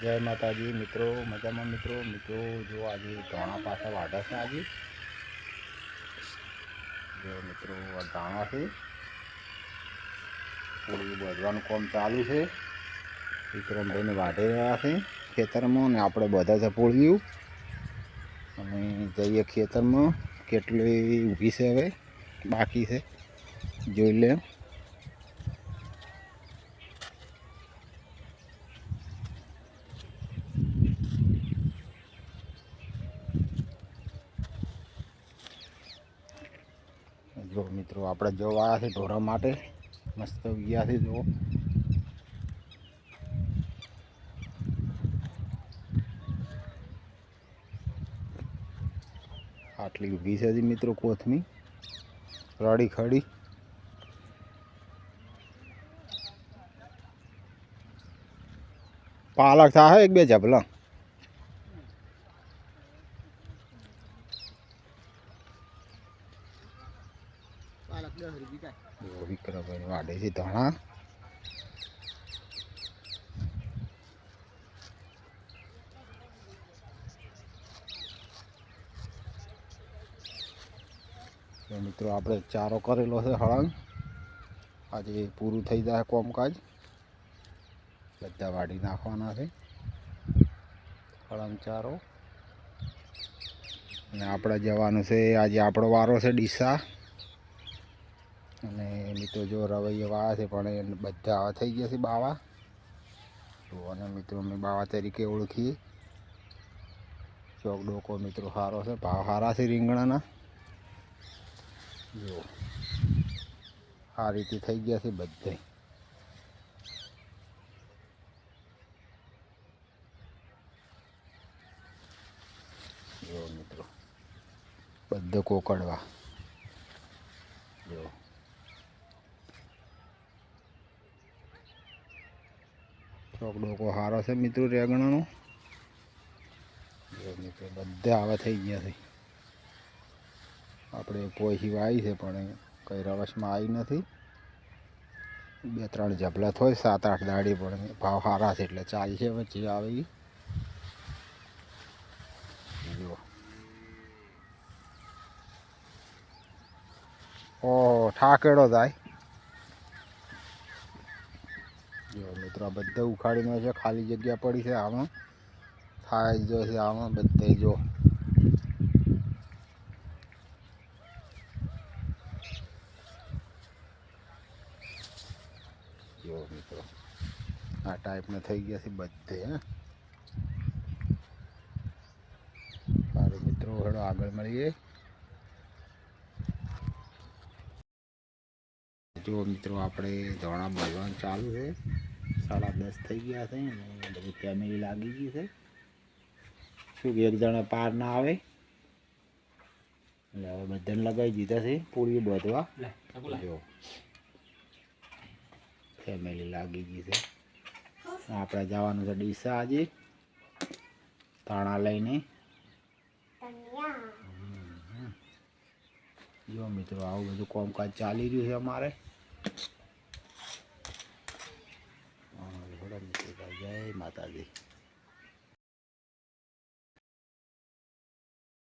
જય માતાજી મિત્રો, મજામાં મિત્રો જો આજે ધાણા પાછા વાઢા છે. આજે જો મિત્રો આ ધાણા છે, પૂરી બધવાનું કામ ચાલુ છે. વિક્રમભાઈને વાઢી રહ્યા છે ખેતરમાં, ને આપણે બધા છે પૂળ્યું અને જઈએ ખેતરમાં. કેટલી ઊભી છે હવે બાકી છે જોઈ લે. જો મિત્રો આપણે જોવા આવ્યા છે ઢોરા માટે, મસ્ત ગયા છે. જો આટલી ઊભી છે મિત્રો કોથમી રડી ખડી. પાલક થાય એક બે જબલા. વિક્રમભાઈ વાડે છે ધાણા. મિત્રો આપણે ચારો કરેલો છે હળંગ. આજે પૂરું થઈ જાય કોમકાજ, બધા વાઢી નાખવાના છે હળંગ ચારો. અને આપણે જવાનું છે આજે, આપણો વારો છે ડીસા. અને મિત્રો જો રવૈયા વાળા છે પણ એ બધા આવા થઈ ગયા છે બાવા. તો અને મિત્રો અમે બાવા તરીકે ઓળખીએ. ચોક ડોકો મિત્રો સારો છે, ભાવ સારા છે રીંગણાના. જો આ રીતે થઈ ગયા છે બધે. જો મિત્રો બધે કોકડવા. જો ચોક ડોકો સારો છે મિત્રો રેગણાનો. જો મિત્રો બધે આવા થઈ ગયા છે. આપણે પોઈસી આવી છે પણ કંઈ રવસમાં આવી નથી. 2-3 જબલા થોય 7-8 દાડી, પણ ભાવ સારા છે એટલે ચાલશે. વચ્ચે આવી જો ઓ ઠાકેડો થાય. જો મિત્રો આ બધા ઉખાડીને છે, ખાલી જગ્યા પડી છે. આમાં થાય જો છે આમાં બધે. જો જો મિત્રો આ ટાઈપના થઈ ગયા છે બધે. સારું મિત્રો, હેડો આગળ મળીએ. જો મિત્રો આપણે ધોણા બાંધવાનું ચાલુ છે. 10:30 થઈ ગયા છે અને બધી ફેમિલી લાગી ગઈ છે. શું કે એક જણા પાર ના આવે એટલે હવે બધાને લગાવી દીધા છે પૂરી બાંધવા. જો ફેમિલી લાગી ગઈ છે. આપણે જવાનું છે ડીસા આજે ધાણા લઈને. જો મિત્રો આવું બધું કામકાજ ચાલી રહ્યું છે અમારે. જય માતાજી.